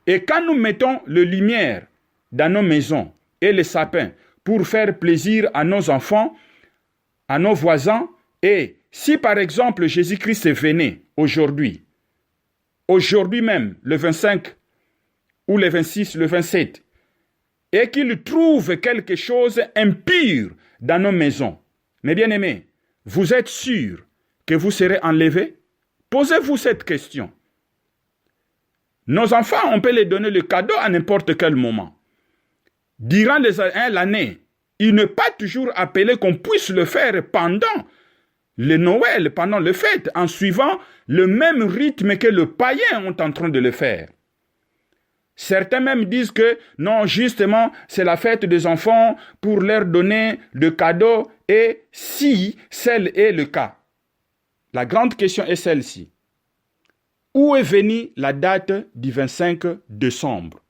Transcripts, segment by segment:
Et quand nous mettons les lumières dans nos maisons et les sapins pour faire plaisir à nos enfants, à nos voisins, et si par exemple Jésus-Christ venait aujourd'hui même, le 25 ou le 26, le 27, et qu'il trouve quelque chose impur dans nos maisons, mes bien-aimés, vous êtes sûrs que vous serez enlevés? Posez-vous cette question. Nos enfants, on peut les donner le cadeau à n'importe quel moment. Durant l'année, il n'est pas toujours appelé qu'on puisse le faire pendant le Noël, pendant les fêtes, en suivant le même rythme que les païens sont en train de le faire. Certains même disent que non, justement, c'est la fête des enfants pour leur donner de cadeaux. Et si tel est le cas, la grande question est celle-ci. Où est venue la date du 25 décembre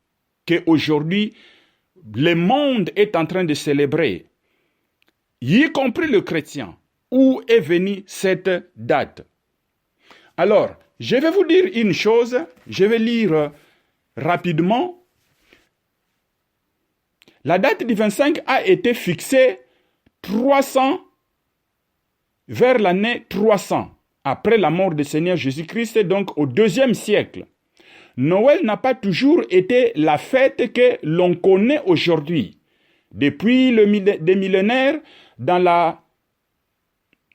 qu'aujourd'hui, le monde est en train de célébrer, y compris le chrétien? Où est venue cette date? Alors, je vais vous dire une chose, je vais lire rapidement. La date du 25 a été fixée vers l'année 300, après la mort du Seigneur Jésus-Christ, donc au IIe siècle. Noël n'a pas toujours été la fête que l'on connaît aujourd'hui. Depuis des millénaires, dans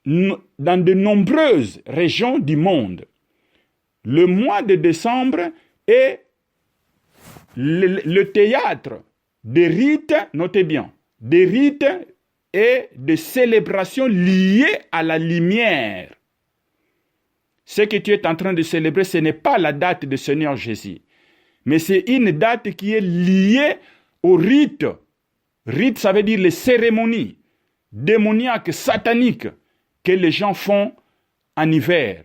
de nombreuses régions du monde, le mois de décembre est le théâtre des rites, notez bien, des rites et de célébrations liées à la lumière. Ce que tu es en train de célébrer, ce n'est pas la date du Seigneur Jésus, mais c'est une date qui est liée au rite. Rite, ça veut dire les cérémonies démoniaques, sataniques que les gens font en hiver.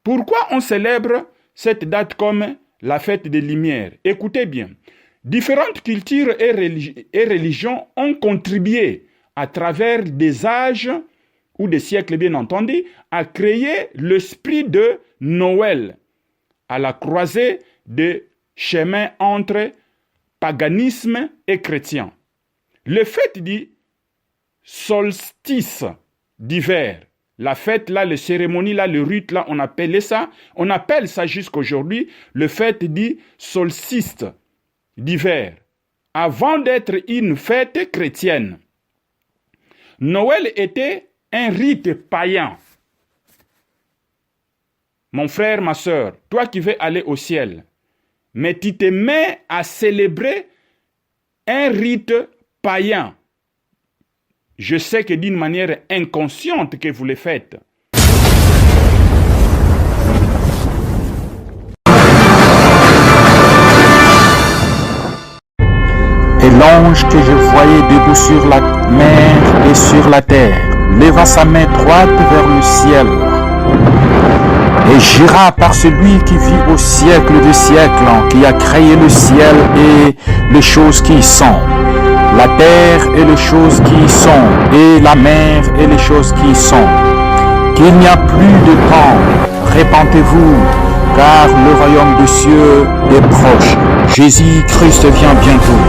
Pourquoi on célèbre cette date comme la fête des Lumières? Écoutez bien, différentes cultures et religions ont contribué à travers des âges ou des siècles bien entendu, à créer l'esprit de Noël, à la croisée des chemins entre paganisme et chrétien. Le fait du solstice d'hiver, la fête là, les cérémonies là, le rite là, on appelle ça jusqu'aujourd'hui le fait du solstice d'hiver, avant d'être une fête chrétienne. Noël était un rite païen. Mon frère, ma soeur, toi qui veux aller au ciel, mais tu te mets à célébrer un rite païen. Je sais que d'une manière inconsciente que vous le faites. Et l'ange que je voyais debout sur la mer et sur la terre leva sa main droite vers le ciel et jura par celui qui vit au siècle des siècles, qui a créé le ciel et les choses qui y sont, la terre et les choses qui y sont, et la mer et les choses qui y sont, qu'il n'y a plus de temps. Répentez-vous, car le royaume des cieux est proche. Jésus-Christ vient bientôt.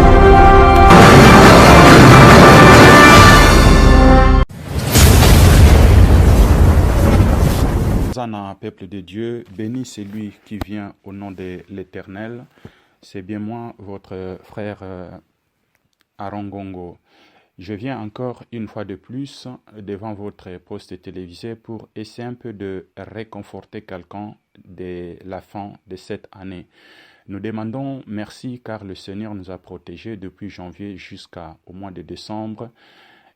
Hosanna, peuple de Dieu, béni celui qui vient au nom de l'Éternel. C'est bien moi, votre frère Aaron Gongo. Je viens encore une fois de plus devant votre poste télévisé pour essayer un peu de réconforter quelqu'un de la fin de cette année. Nous demandons merci car le Seigneur nous a protégés depuis janvier jusqu'au mois de décembre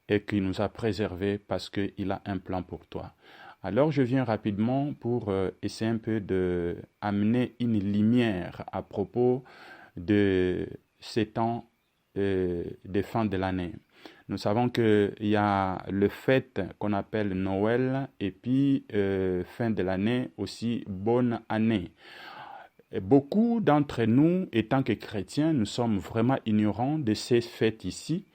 et qu'il nous a préservés parce qu'il a un plan pour toi. Alors je viens rapidement pour essayer un peu d'amener une lumière à propos de ces temps de fin de l'année. Nous savons qu'il y a le fête qu'on appelle Noël et puis fin de l'année aussi bonne année. Et beaucoup d'entre nous, étant que chrétiens, nous sommes vraiment ignorants de ces fêtes ici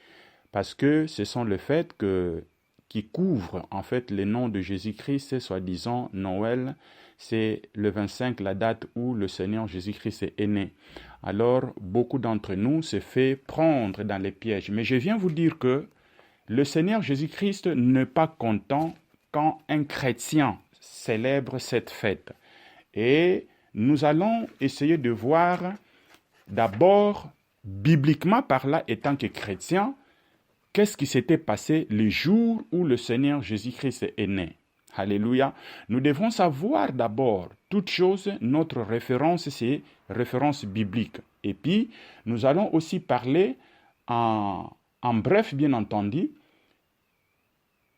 parce que ce sont les fêtes que qui couvre en fait le nom de Jésus-Christ, soi-disant Noël, c'est le 25, la date où le Seigneur Jésus-Christ est né. Alors, beaucoup d'entre nous se fait prendre dans les pièges. Mais je viens vous dire que le Seigneur Jésus-Christ n'est pas content quand un chrétien célèbre cette fête. Et nous allons essayer de voir d'abord, bibliquement parlant, étant que chrétien, qu'est-ce qui s'était passé le jour où le Seigneur Jésus-Christ est né. Alléluia. Nous devons savoir d'abord, toute chose, notre référence, c'est référence biblique. Et puis, nous allons aussi parler en bref, bien entendu,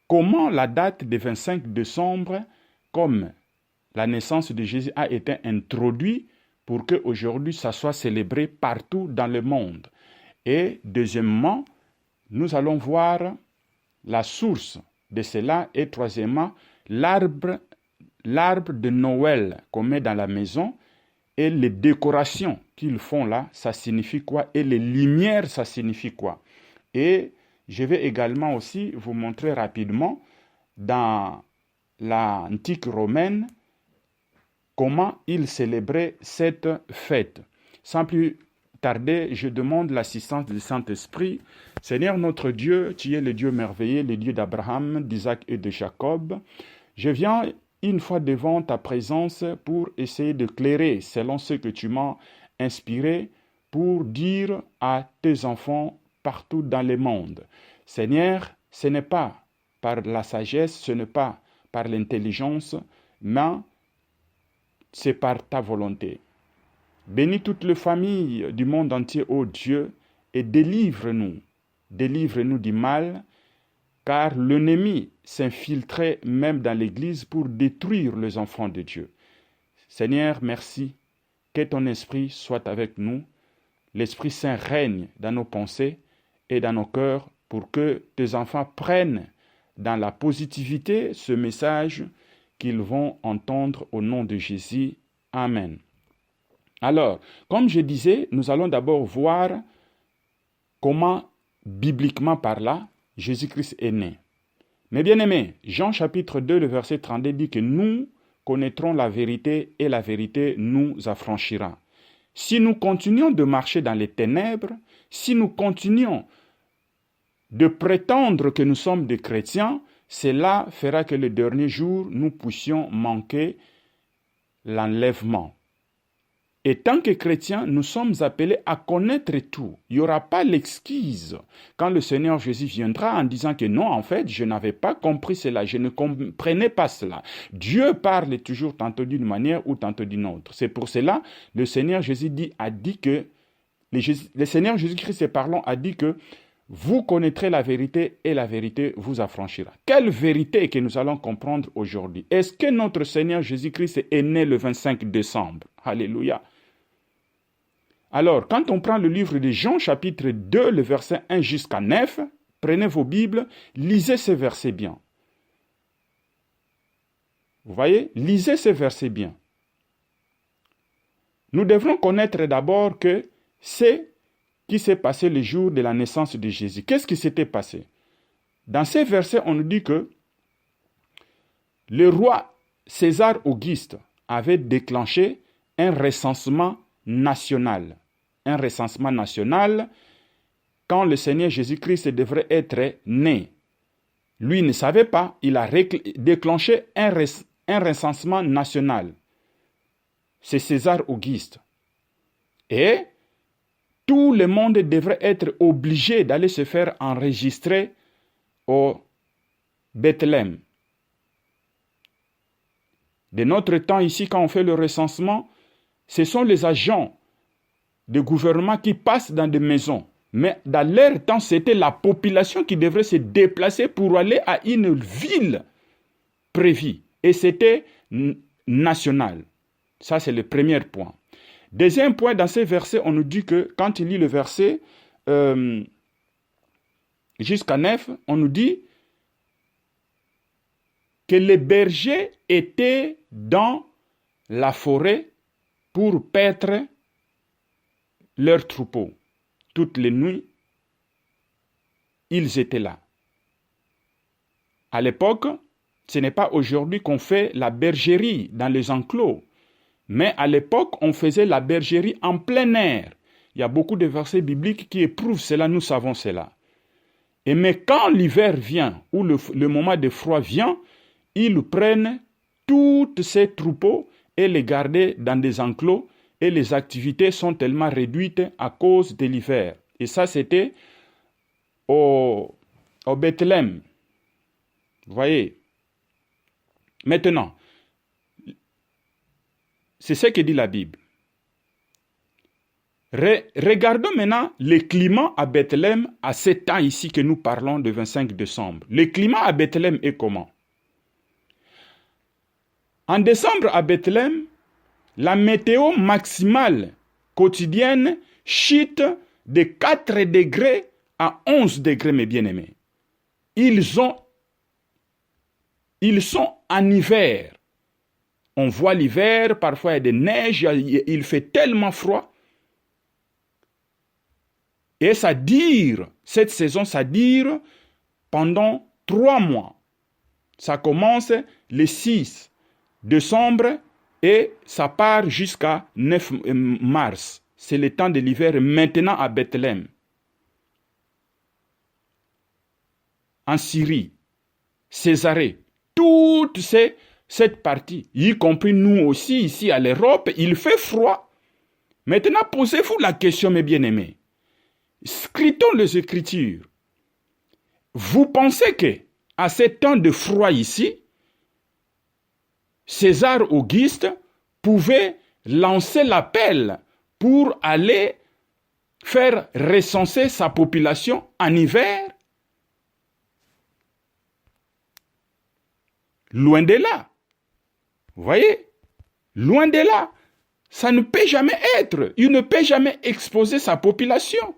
comment la date du 25 décembre, comme la naissance de Jésus a été introduite pour qu'aujourd'hui ça soit célébré partout dans le monde. Et deuxièmement, nous allons voir la source de cela. Et troisièmement, l'arbre de Noël qu'on met dans la maison et les décorations qu'ils font là, ça signifie quoi? Et les lumières, ça signifie quoi? Et je vais également aussi vous montrer rapidement dans l'antique romaine comment ils célébraient cette fête. Sans plus tarder, je demande l'assistance du Saint-Esprit. Seigneur notre Dieu, tu es le Dieu merveilleux, le Dieu d'Abraham, d'Isaac et de Jacob. Je viens une fois devant ta présence pour essayer d'éclairer selon ce que tu m'as inspiré pour dire à tes enfants partout dans le monde. Seigneur, ce n'est pas par la sagesse, ce n'est pas par l'intelligence, mais c'est par ta volonté. Bénis toutes les familles du monde entier, ô Dieu, et délivre-nous du mal, car l'ennemi s'infiltrait même dans l'Église pour détruire les enfants de Dieu. Seigneur, merci, que ton esprit soit avec nous, l'Esprit Saint règne dans nos pensées et dans nos cœurs pour que tes enfants prennent dans la positivité ce message qu'ils vont entendre au nom de Jésus. Amen. Alors, comme je disais, nous allons d'abord voir comment, bibliquement parlant, Jésus-Christ est né. Mais bien aimés, Jean chapitre 2, le verset 32 dit que nous connaîtrons la vérité et la vérité nous affranchira. Si nous continuons de marcher dans les ténèbres, si nous continuons de prétendre que nous sommes des chrétiens, cela fera que le dernier jour, nous puissions manquer l'enlèvement. Et tant que chrétiens, nous sommes appelés à connaître tout. Il n'y aura pas l'excuse quand le Seigneur Jésus viendra en disant que non, en fait, je n'avais pas compris cela, je ne comprenais pas cela. Dieu parle toujours tantôt d'une manière ou tantôt d'une autre. C'est pour cela le Seigneur Jésus a dit que, le Seigneur Jésus-Christ parlant a dit que vous connaîtrez la vérité et la vérité vous affranchira. Quelle vérité que nous allons comprendre aujourd'hui? Est-ce que notre Seigneur Jésus-Christ est né le 25 décembre? Alléluia. Alors, quand on prend le livre de Jean, chapitre 2, le verset 1 jusqu'à 9, prenez vos Bibles, lisez ces versets bien. Vous voyez? Lisez ces versets bien. Nous devrons connaître d'abord que c'est qui s'est passé le jour de la naissance de Jésus. Qu'est-ce qui s'était passé? Dans ces versets, on nous dit que le roi César Auguste avait déclenché un recensement national. Un recensement national quand le Seigneur Jésus-Christ devrait être né. Lui ne savait pas, il a déclenché un recensement national. C'est César Auguste. Et tout le monde devrait être obligé d'aller se faire enregistrer au Bethléem. De notre temps ici, quand on fait le recensement, ce sont les agents de gouvernement qui passent dans des maisons. Mais dans leur temps, c'était la population qui devrait se déplacer pour aller à une ville prévue. Et c'était national. Ça, c'est le premier point. Deuxième point, dans ces versets, on nous dit que, quand il lit le verset jusqu'à 9, on nous dit que les bergers étaient dans la forêt pour paître leurs troupeaux. Toutes les nuits, ils étaient là. À l'époque, ce n'est pas aujourd'hui qu'on fait la bergerie dans les enclos. Mais à l'époque, on faisait la bergerie en plein air. Il y a beaucoup de versets bibliques qui éprouvent cela, nous savons cela. Mais quand l'hiver vient, ou le moment de froid vient, ils prennent tous ces troupeaux et les gardent dans des enclos, et les activités sont tellement réduites à cause de l'hiver. Et ça, c'était au Bethléem. Vous voyez? Maintenant, c'est ce que dit la Bible. Regardons maintenant le climat à Bethléem à ce temps ici que nous parlons de 25 décembre. Le climat à Bethléem est comment? En décembre à Bethléem, la météo maximale quotidienne chute de 4 degrés à 11 degrés, mes bien-aimés. Ils sont en hiver. On voit l'hiver, parfois il y a des neiges, il fait tellement froid. Et ça dure, cette saison, ça dure pendant 3 mois. Ça commence le 6 décembre et ça part jusqu'à 9 mars. C'est le temps de l'hiver maintenant à Bethléem. En Syrie, Césarée, toute cette partie, y compris nous aussi ici à l'Europe, il fait froid. Maintenant, posez-vous la question, mes bien-aimés. Scrutons les Écritures. Vous pensez que à ce temps de froid ici, César Auguste pouvait lancer l'appel pour aller faire recenser sa population en hiver? Loin de là. Vous voyez? Loin de là. Ça ne peut jamais être. Il ne peut jamais exposer sa population.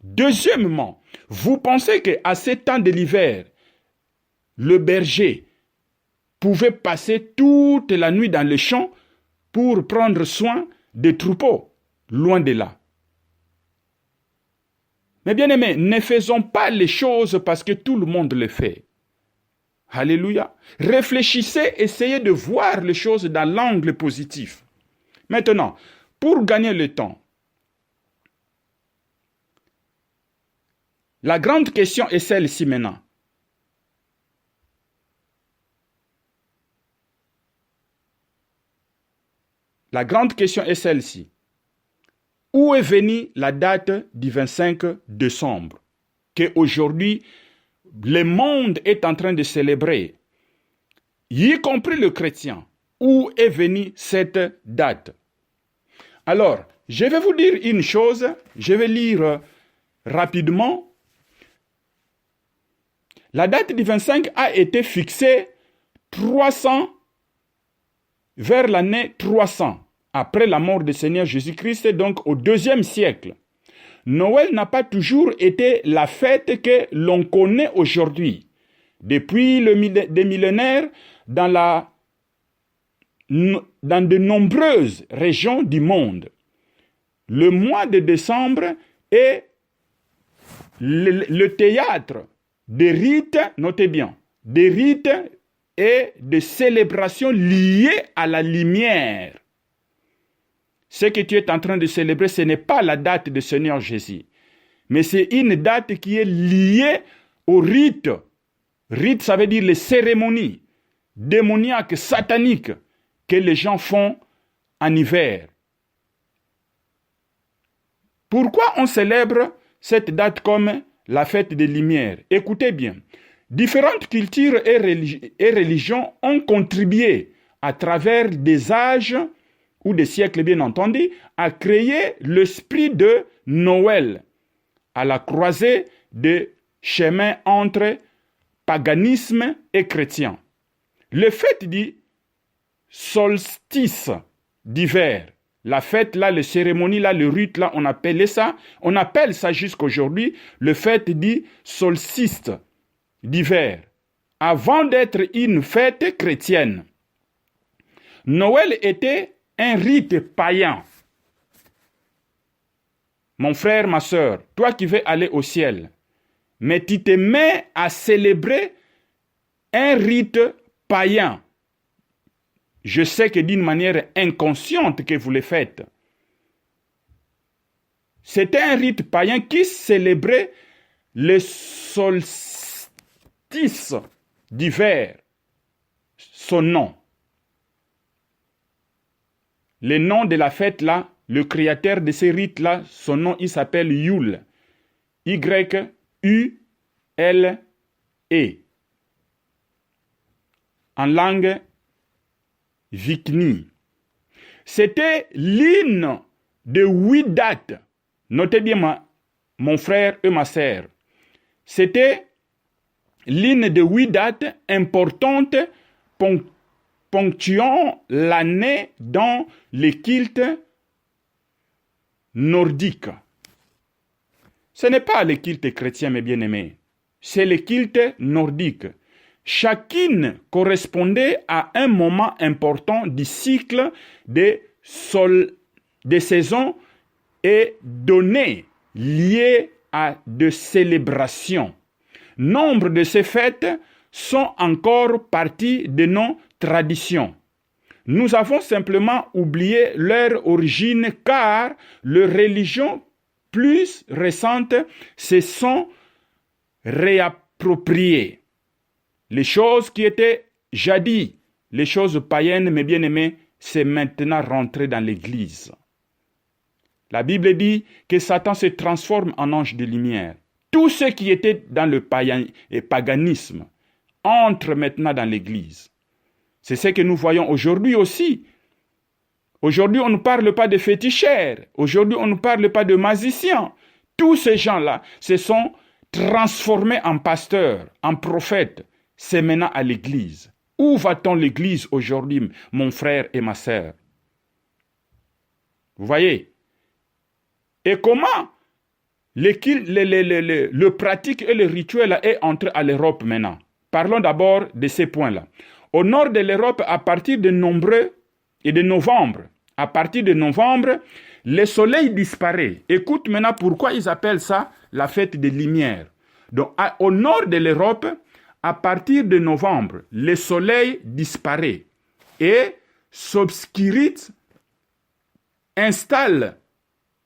Deuxièmement, vous pensez qu'à ce temps de l'hiver, le berger pouvait passer toute la nuit dans les champs pour prendre soin des troupeaux? Loin de là. Mais bien aimés, ne faisons pas les choses parce que tout le monde le fait. Alléluia. Réfléchissez, essayez de voir les choses dans l'angle positif. Maintenant, pour gagner le temps, la grande question est celle-ci maintenant. La grande question est celle-ci. Où est venue la date du 25 décembre qu'aujourd'hui le monde est en train de célébrer, y compris le chrétien? Où est venue cette date? Alors, je vais vous dire une chose, je vais lire rapidement. La date du 25 a été fixée vers l'année 300, après la mort du Seigneur Jésus-Christ, donc au 2e siècle. Noël n'a pas toujours été la fête que l'on connaît aujourd'hui. Depuis des millénaires, dans de nombreuses régions du monde, le mois de décembre est le théâtre des rites, notez bien, des rites et des célébrations liées à la lumière. Ce que tu es en train de célébrer, ce n'est pas la date du Seigneur Jésus, mais c'est une date qui est liée au rite. Rite, ça veut dire les cérémonies démoniaques, sataniques que les gens font en hiver. Pourquoi on célèbre cette date comme la fête des Lumières? Écoutez bien. Différentes cultures et religions ont contribué à travers des âges ou des siècles bien entendu, à créer l'esprit de Noël, à la croisée des chemins entre paganisme et chrétien. Le fête du solstice d'hiver, la fête là, les cérémonies là, le rite là, on appelle ça jusqu'à aujourd'hui le fête du solstice d'hiver, avant d'être une fête chrétienne. Noël était un rite païen. Mon frère, ma sœur, toi qui veux aller au ciel, mais tu te mets à célébrer un rite païen. Je sais que d'une manière inconsciente que vous le faites. C'était un rite païen qui célébrait le solstice d'hiver, son nom. Le nom de la fête là, le créateur de ce rite là, son nom il s'appelle Yule. Y-U-L-E. En langue Vikni. C'était l'hymne de 8 dates. Notez bien mon frère et ma sœur. C'était l'hymne de 8 dates importantes ponctuant l'année dans les cultes nordiques. Ce n'est pas les cultes chrétiens, mes bien-aimés. C'est les cultes nordiques. Chacune correspondait à un moment important du cycle des saisons et données liées à des célébrations. Nombre de ces fêtes sont encore partie de nos traditions. Nous avons simplement oublié leur origine car les religions plus récentes se sont réappropriées. Les choses qui étaient jadis, les choses païennes, mes bien-aimés, c'est maintenant rentré dans l'Église. La Bible dit que Satan se transforme en ange de lumière. Tout ce qui était dans le paganisme entre maintenant dans l'Église. C'est ce que nous voyons aujourd'hui aussi. Aujourd'hui, on ne parle pas de féticheurs. Aujourd'hui, on ne parle pas de magiciens. Tous ces gens-là se sont transformés en pasteurs, en prophètes. C'est maintenant à l'Église. Où va-t-on l'Église aujourd'hui, mon frère et ma sœur? Vous voyez? Et comment le pratique et le rituel est entré à l'Europe maintenant? Parlons d'abord de ces points-là. Au nord de l'Europe, à partir de novembre, le soleil disparaît. Écoute maintenant pourquoi ils appellent ça la fête des Lumières. Donc, au nord de l'Europe, à partir de novembre, le soleil disparaît et s'obscurite,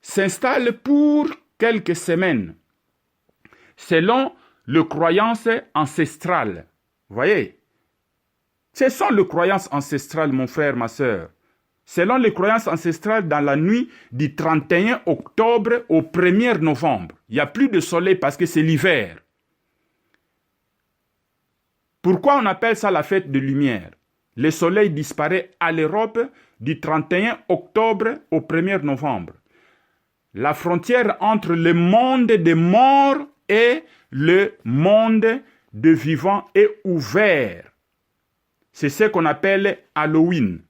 s'installe pour quelques semaines, selon les croyances ancestrales. Vous voyez? Ce sont les croyances ancestrales, mon frère, ma sœur. Selon les croyances ancestrales, dans la nuit du 31 octobre au 1er novembre, il n'y a plus de soleil parce que c'est l'hiver. Pourquoi on appelle ça la fête de lumière? Le soleil disparaît à l'Europe du 31 octobre au 1er novembre. La frontière entre le monde des morts et le monde des vivants est ouverte. C'est ce qu'on appelle Halloween.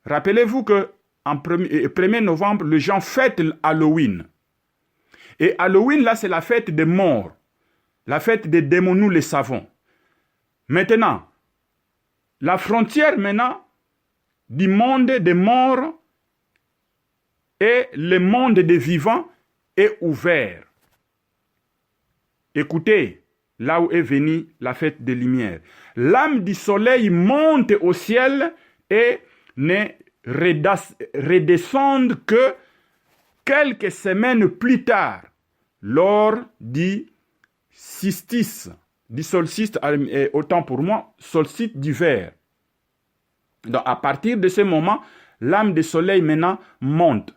Rappelez-vous que en 1er novembre, les gens fêtent Halloween. Et Halloween, là, c'est la fête des morts. La fête des démons, nous le savons. Maintenant, la frontière maintenant du monde des morts et le monde des vivants est ouvert. Écoutez, là où est venue la fête des Lumières. L'âme du soleil monte au ciel et ne redescend que quelques semaines plus tard, lors du solstice, autant pour moi, solstice d'hiver. Donc à partir de ce moment, l'âme du soleil maintenant monte.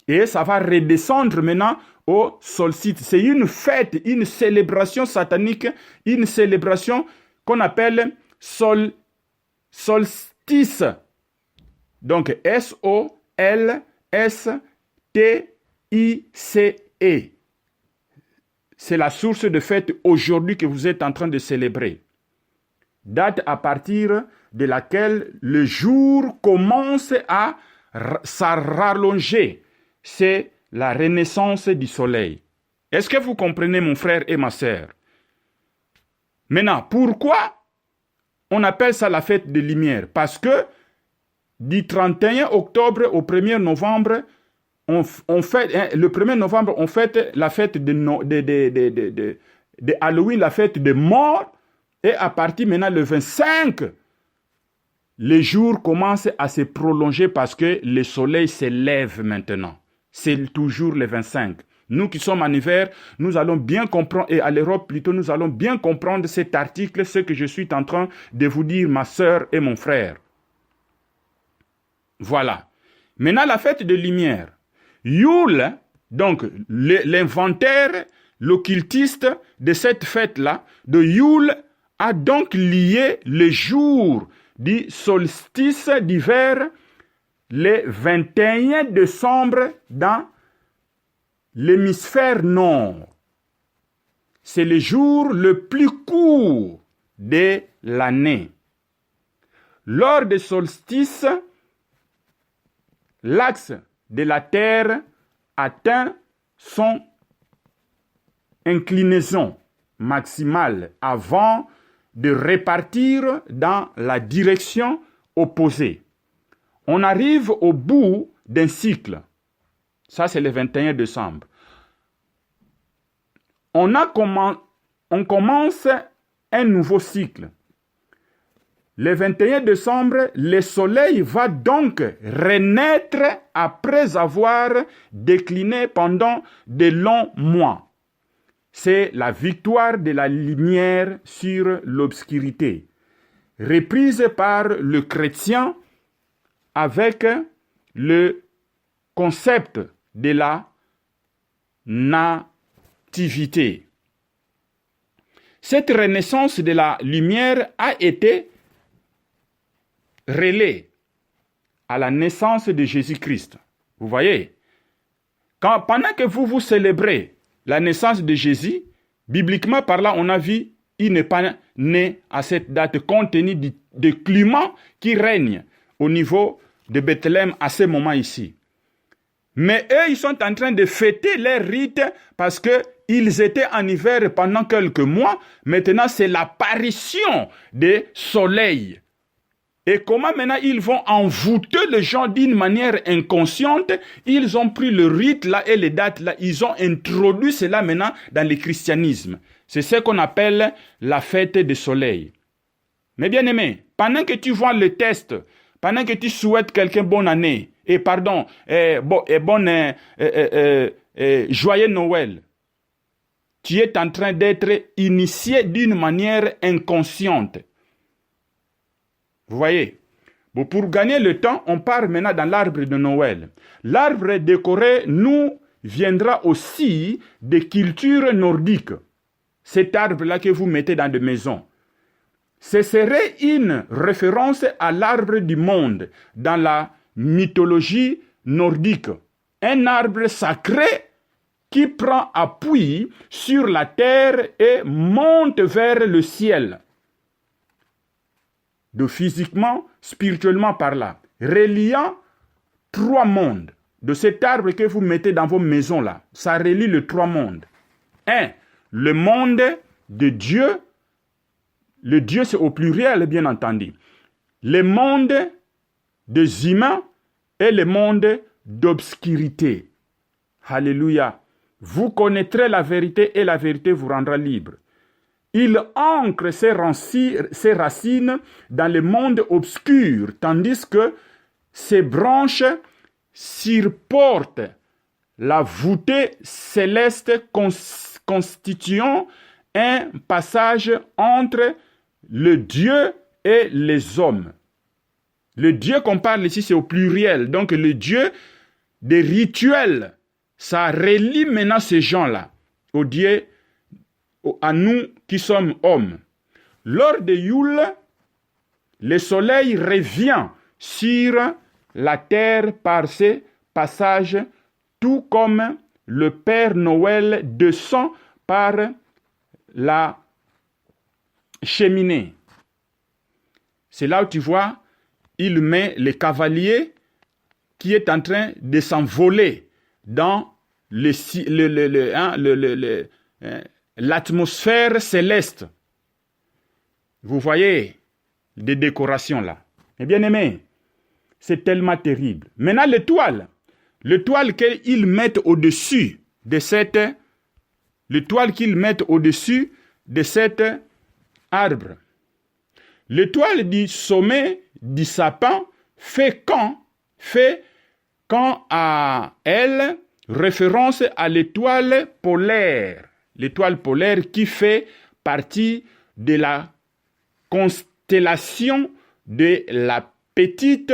Et ça va redescendre maintenant au solstice. C'est une fête, une célébration satanique, une célébration qu'on appelle solstice. Donc S-O-L-S-T-I-C-E. C'est la source de fête aujourd'hui que vous êtes en train de célébrer. Date à partir de laquelle le jour commence à s'allonger. C'est la renaissance du soleil. Est-ce que vous comprenez, mon frère et ma sœur? Maintenant, pourquoi on appelle ça la fête des Lumières? Parce que du 31 octobre au 1er novembre, le 1er novembre, on fête la fête de Halloween, la fête des morts. Et à partir maintenant le 25, les jours commencent à se prolonger parce que le soleil se lève maintenant. C'est toujours le 25. Nous qui sommes en hiver, nous allons bien comprendre, et à l'Europe plutôt, nous allons bien comprendre cet article, ce que je suis en train de vous dire, ma sœur et mon frère. Voilà. Maintenant, la fête de lumière. Yule, donc l'inventaire, l'occultiste de cette fête-là, de Yule, a donc lié le jour du solstice d'hiver, le 21 décembre, dans l'hémisphère nord. C'est le jour le plus court de l'année. Lors des solstices, l'axe de la Terre atteint son inclinaison maximale avant de repartir dans la direction opposée. On arrive au bout d'un cycle. Ça, c'est le 21 décembre. On commence un nouveau cycle. Le 21 décembre, le soleil va donc renaître après avoir décliné pendant de longs mois. C'est la victoire de la lumière sur l'obscurité, reprise par le chrétien avec le concept de la nativité. Cette renaissance de la lumière a été relais à la naissance de Jésus-Christ. Vous voyez, pendant que vous célébrez la naissance de Jésus, bibliquement parlant, on a vu, il n'est pas né à cette date compte tenu du climat qui règne au niveau de Bethléem à ce moment ici. Mais eux, ils sont en train de fêter leurs rites parce qu'ils étaient en hiver pendant quelques mois. Maintenant, c'est l'apparition du soleil. Et comment maintenant ils vont envoûter les gens d'une manière inconsciente? Ils ont pris le rite là et les dates là, ils ont introduit cela maintenant dans le christianisme. C'est ce qu'on appelle la fête du soleil. Mais bien aimé, pendant que tu vois le test, pendant que tu souhaites quelqu'un bonne année, joyeux Noël, tu es en train d'être initié d'une manière inconsciente. Vous voyez, bon, pour gagner le temps, on part maintenant dans l'arbre de Noël. L'arbre décoré nous viendra aussi des cultures nordiques. Cet arbre-là que vous mettez dans des maisons. Ce serait une référence à l'arbre du monde dans la mythologie nordique. Un arbre sacré qui prend appui sur la terre et monte vers le ciel. De physiquement, spirituellement par là, reliant trois mondes. De cet arbre que vous mettez dans vos maisons là, ça relie les trois mondes. Un, le monde de Dieu. Le Dieu c'est au pluriel bien entendu. Le monde des humains et le monde d'obscurité. Alléluia. Vous connaîtrez la vérité et la vérité vous rendra libre. Il ancre ses racines dans le monde obscur, tandis que ses branches surportent la voûtée céleste constituant un passage entre le Dieu et les hommes. Le Dieu qu'on parle ici, c'est au pluriel. Donc le Dieu des rituels, ça relie maintenant ces gens-là au Dieu, à nous qui sommes hommes. Lors de Yule, le soleil revient sur la terre par ses passages, tout comme le Père Noël descend par la cheminée. C'est là où tu vois, il met le cavalier qui est en train de s'envoler dans l'atmosphère céleste. Vous voyez des décorations là. Mais bien aimé, c'est tellement terrible. Maintenant l'étoile qu'ils mettent au-dessus de cette arbre. L'étoile du sommet du sapin fait quand à elle référence à l'étoile polaire. L'étoile polaire qui fait partie de la constellation de la petite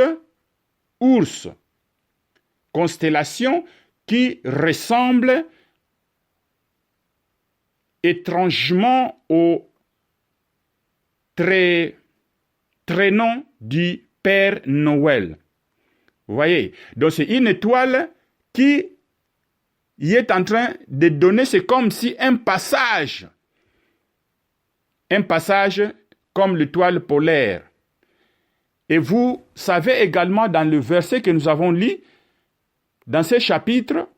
ours. Constellation qui ressemble étrangement au traîneau du Père Noël. Vous voyez, donc c'est une étoile qui est en train de donner, c'est comme si un passage comme l'étoile polaire. Et vous savez également dans le verset que nous avons lu, dans ce chapitre,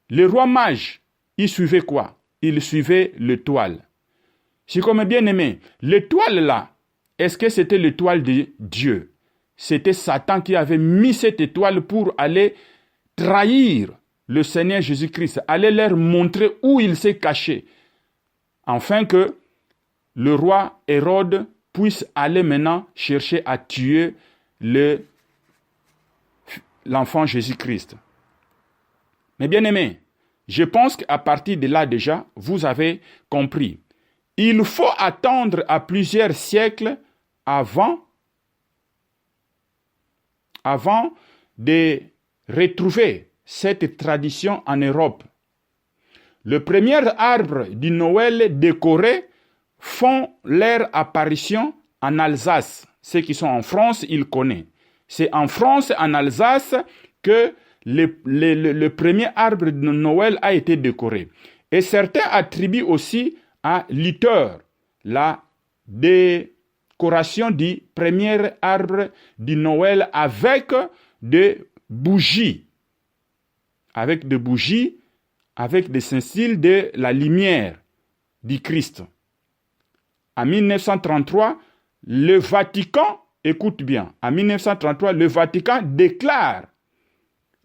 le roi mage, il suivait quoi? Il suivait l'étoile. C'est comme bien aimé, l'étoile là, est-ce que c'était l'étoile de Dieu? C'était Satan qui avait mis cette étoile pour aller trahir le Seigneur Jésus-Christ, aller leur montrer où il s'est caché, afin que le roi Hérode puisse aller maintenant chercher à tuer l'enfant Jésus-Christ. Mais bien aimé, je pense qu'à partir de là déjà, vous avez compris. Il faut attendre à plusieurs siècles avant de retrouver cette tradition en Europe. Le premier arbre du Noël décoré font leur apparition en Alsace. Ceux qui sont en France, ils connaissent. C'est en France, en Alsace, que le premier arbre de Noël a été décoré. Et certains attribuent aussi à Luther la décoration du premier arbre du Noël avec des bougies. Avec des bougies, avec des symboles de la lumière du Christ. En 1933, le Vatican, écoute bien, en 1933, le Vatican déclare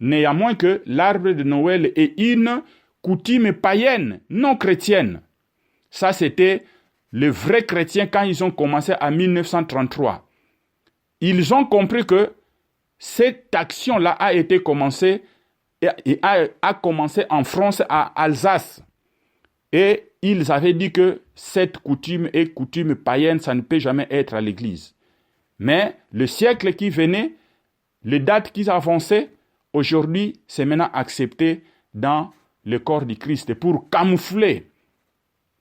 néanmoins que l'arbre de Noël est une coutume païenne, non chrétienne. Ça, c'était les vrais chrétiens quand ils ont commencé en 1933. Ils ont compris que cette action-là a été commencée et a commencé en France, à Alsace. Et ils avaient dit que cette coutume est coutume païenne, ça ne peut jamais être à l'église. Mais le siècle qui venait, les dates qui avançaient, aujourd'hui, c'est maintenant accepté dans le corps du Christ pour camoufler.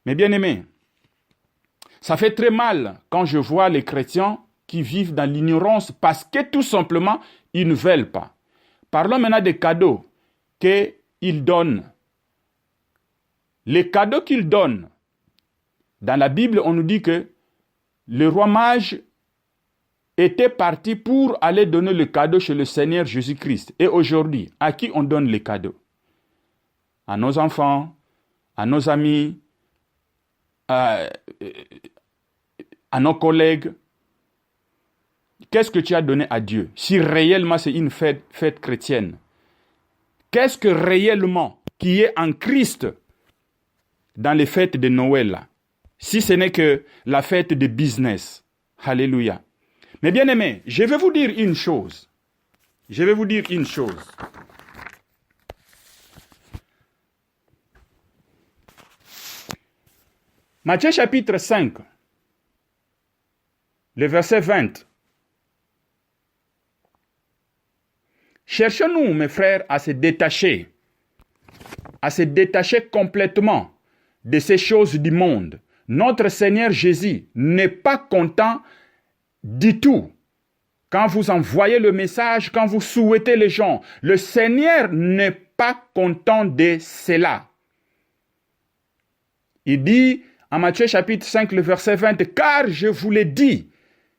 Mais bien aimé, ça fait très mal quand je vois les chrétiens qui vivent dans l'ignorance parce que tout simplement, ils ne veulent pas. Parlons maintenant des cadeaux qu'ils donnent. Les cadeaux qu'ils donnent, dans la Bible, on nous dit que le roi mage était parti pour aller donner le cadeau chez le Seigneur Jésus-Christ. Et aujourd'hui, à qui on donne les cadeaux? À nos enfants, à nos amis, à nos collègues. Qu'est-ce que tu as donné à Dieu? Si réellement c'est une fête chrétienne. Qu'est-ce que réellement qui est en Christ dans les fêtes de Noël là? Si ce n'est que la fête de business. Alléluia. Mais bien aimé, je vais vous dire une chose. Matthieu chapitre 5, le verset 20. Cherchons-nous, mes frères, à se détacher complètement de ces choses du monde. Notre Seigneur Jésus n'est pas content du tout. Quand vous envoyez le message, quand vous souhaitez les gens, le Seigneur n'est pas content de cela. Il dit en Matthieu chapitre 5, le verset 20, « Car je vous l'ai dit,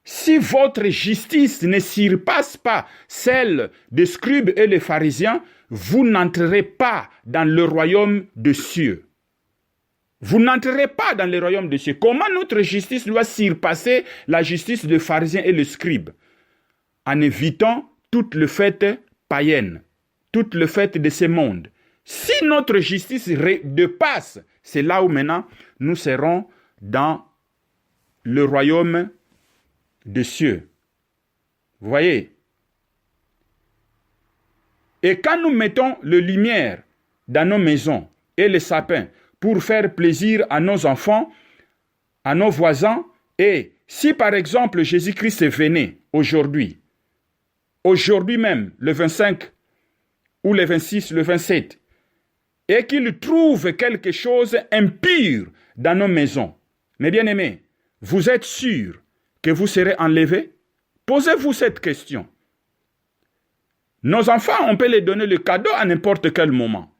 si votre justice ne surpasse pas celle des scribes et des pharisiens, vous n'entrerez pas dans le royaume des cieux. » Vous n'entrerez pas dans le royaume des cieux. Comment notre justice doit surpasser la justice des pharisiens et des scribes? En évitant toutes les fêtes païennes, toutes les fêtes de ce monde. Si notre justice dépasse, c'est là où maintenant nous serons dans le royaume des cieux. Vous voyez? Et quand nous mettons la lumière dans nos maisons et les sapins pour faire plaisir à nos enfants, à nos voisins, et si par exemple Jésus-Christ venait aujourd'hui même, le 25 ou le 26, le 27, et qu'il trouve quelque chose impur dans nos maisons, mes bien-aimés, vous êtes sûrs que vous serez enlevés? Posez-vous cette question. Nos enfants, on peut les donner le cadeau à n'importe quel moment.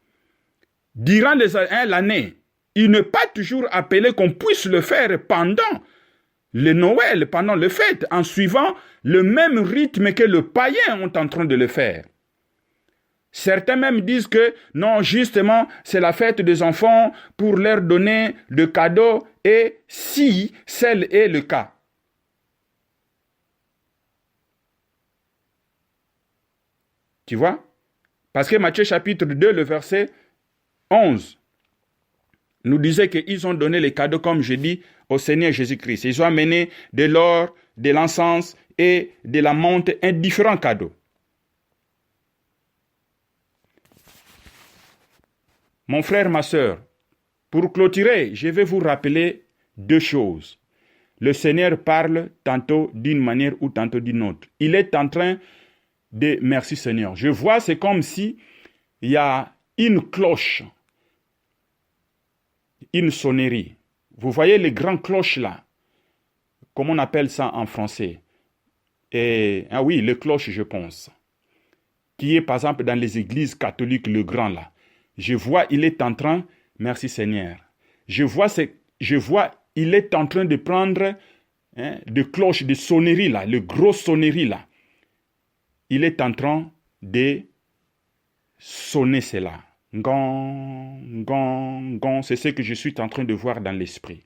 Durant l'année, il n'est pas toujours appelé qu'on puisse le faire pendant le Noël, pendant les fêtes, en suivant le même rythme que les païens sont en train de le faire. Certains même disent que non, justement, c'est la fête des enfants pour leur donner de cadeaux, et si tel est le cas. Tu vois? Parce que Matthieu chapitre 2, le verset 11, nous disait qu'ils ont donné les cadeaux, comme je dis, au Seigneur Jésus-Christ. Ils ont amené de l'or, de l'encens et de la menthe, différents cadeaux. Mon frère, ma sœur, pour clôturer, je vais vous rappeler deux choses. Le Seigneur parle tantôt d'une manière ou tantôt d'une autre. Il est en train de... Merci Seigneur. Je vois, c'est comme si il y a une cloche, une sonnerie. Vous voyez les grandes cloches là? Comment on appelle ça en français? Ah oui, les cloches, je pense. Qui est par exemple dans les églises catholiques, le grand là. Je vois, il est en train, merci Seigneur, je vois, il est en train de prendre de cloches, de sonneries là, le gros sonnerie là. Il est en train de sonner cela. Gong, gong, gong, c'est ce que je suis en train de voir dans l'esprit.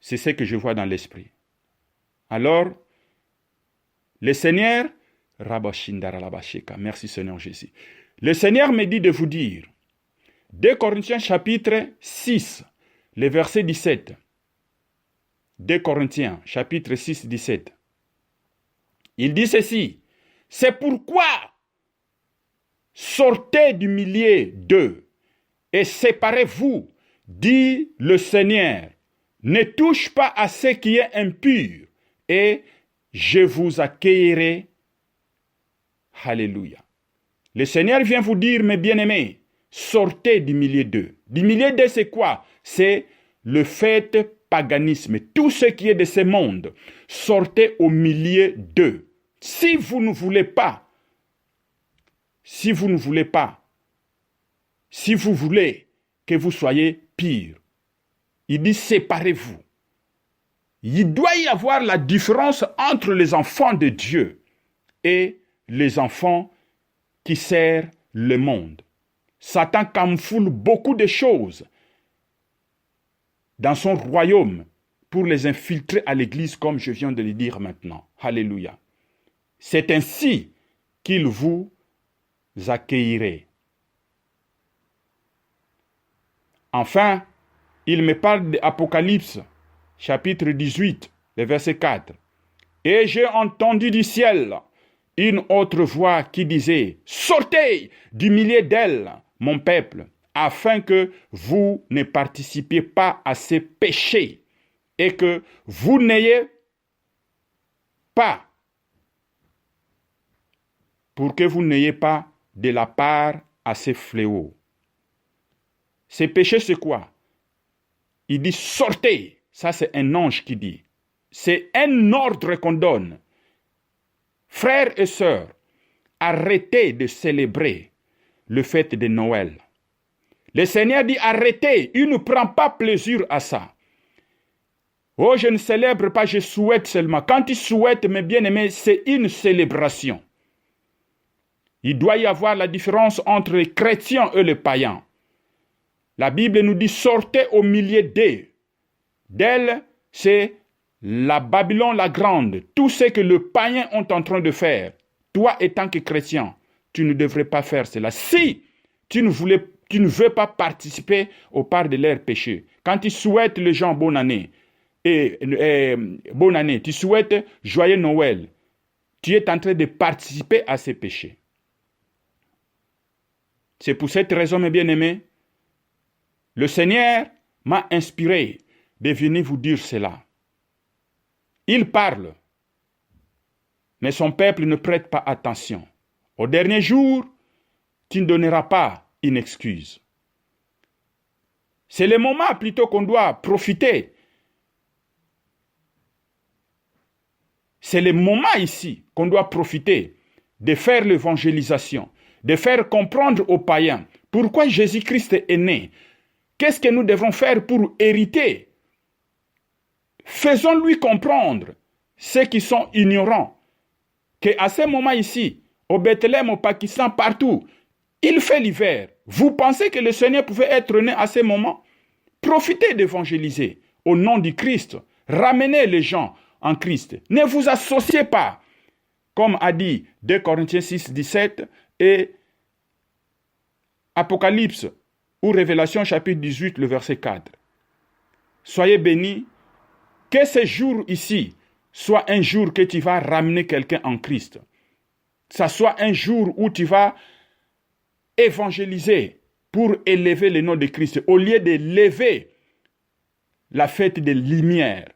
C'est ce que je vois dans l'esprit. Alors, le Seigneur, merci Seigneur Jésus. Le Seigneur me dit de vous dire, 2 Corinthiens chapitre 6, le verset 17. 2 Corinthiens chapitre 6, 17. Il dit ceci, c'est pourquoi sortez du milieu d'eux et séparez-vous, dit le Seigneur. Ne touche pas à ce qui est impur et je vous accueillerai. Alléluia. Le Seigneur vient vous dire, mes bien-aimés, sortez du milieu d'eux. Du milieu d'eux, c'est quoi? C'est le fait paganisme. Tout ce qui est de ce monde, sortez au milieu d'eux. Si vous ne voulez pas, si vous voulez que vous soyez pire, il dit séparez-vous. Il doit y avoir la différence entre les enfants de Dieu et les enfants qui servent le monde. Satan camoufle beaucoup de choses dans son royaume pour les infiltrer à l'église, comme je viens de le dire maintenant. Alléluia. C'est ainsi qu'il vous accueillerait. Enfin, il me parle d'Apocalypse, chapitre 18, le verset 4. Et j'ai entendu du ciel une autre voix qui disait, sortez du milieu d'elle, mon peuple, afin que vous ne participiez pas à ces péchés et que vous n'ayez pas, pour que vous n'ayez pas de la part à ces fléaux. Ces péchés, c'est quoi? Il dit sortez. Ça, c'est un ange qui dit. C'est un ordre qu'on donne. Frères et sœurs, arrêtez de célébrer le fête de Noël. Le Seigneur dit arrêtez. Il ne prend pas plaisir à ça. Oh, je ne célèbre pas, je souhaite seulement. Quand il souhaite, mes bien-aimés, c'est une célébration. Il doit y avoir la différence entre les chrétiens et les païens. La Bible nous dit sortez au milieu d'eux. D'elle, c'est la Babylone la grande. Tout ce que les païens sont en train de faire, toi étant que chrétien, tu ne devrais pas faire cela. Si tu tu ne veux pas participer aux parts de leurs péchés. Quand tu souhaites les gens bonne année, bonne année, tu souhaites joyeux Noël, tu es en train de participer à ces péchés. C'est pour cette raison, mes bien-aimés, le Seigneur m'a inspiré de venir vous dire cela. Il parle, mais son peuple ne prête pas attention. Au dernier jour, tu ne donneras pas une excuse. C'est le moment plutôt qu'on doit profiter. C'est le moment ici qu'on doit profiter de faire l'évangélisation, de faire comprendre aux païens pourquoi Jésus-Christ est né. Qu'est-ce que nous devons faire pour hériter? Faisons-lui comprendre, ceux qui sont ignorants, qu'à ce moment ici, au Bethléem, au Pakistan, partout, il fait l'hiver. Vous pensez que le Seigneur pouvait être né à ce moment? Profitez d'évangéliser au nom du Christ. Ramenez les gens en Christ. Ne vous associez pas, comme a dit 2 Corinthiens 6, 17 et Apocalypse ou Révélation chapitre 18, le verset 4. Soyez bénis, que ce jour ici soit un jour que tu vas ramener quelqu'un en Christ. Ça soit un jour où tu vas évangéliser pour élever le nom de Christ. Au lieu de lever la fête des Lumières,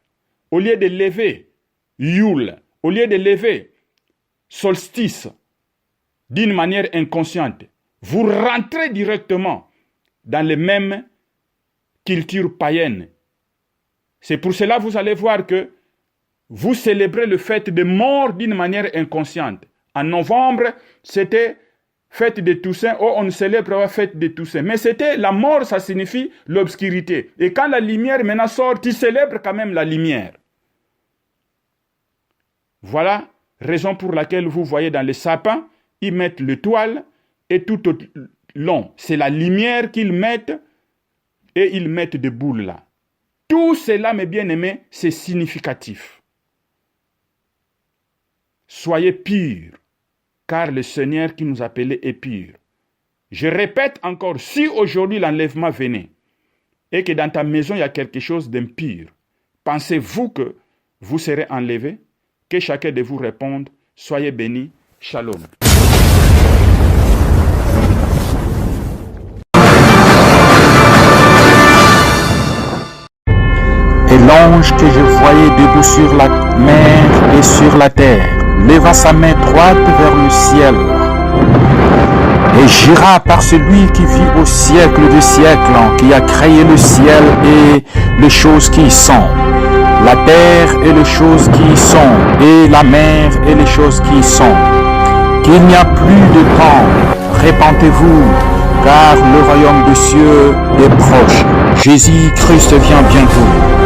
au lieu de lever Yule, au lieu de lever solstice d'une manière inconsciente, vous rentrez directement dans les mêmes cultures païennes. C'est pour cela que vous allez voir que vous célébrez le fête de mort d'une manière inconsciente. En novembre, c'était fête de Toussaint. Oh, on célèbre la fête de Toussaint. Mais c'était la mort, ça signifie l'obscurité. Et quand la lumière maintenant sort, tu célèbres quand même la lumière. Voilà raison pour laquelle vous voyez dans les sapins, ils mettent l'étoile et tout au long, c'est la lumière qu'ils mettent et ils mettent des boules là. Tout cela, mes bien-aimés, c'est significatif. Soyez purs, car le Seigneur qui nous appelait est pur. Je répète encore, si aujourd'hui l'enlèvement venait et que dans ta maison il y a quelque chose d'impur, pensez-vous que vous serez enlevé? Que chacun de vous réponde, soyez bénis, shalom. Et l'ange que je voyais debout sur la mer et sur la terre leva sa main droite vers le ciel et jura par celui qui vit au siècle des siècles, qui a créé le ciel et les choses qui y sont, la terre et les choses qui y sont, et la mer et les choses qui y sont, qu'il n'y a plus de temps. Répentez-vous, car le royaume des cieux est proche. Jésus-Christ vient bientôt.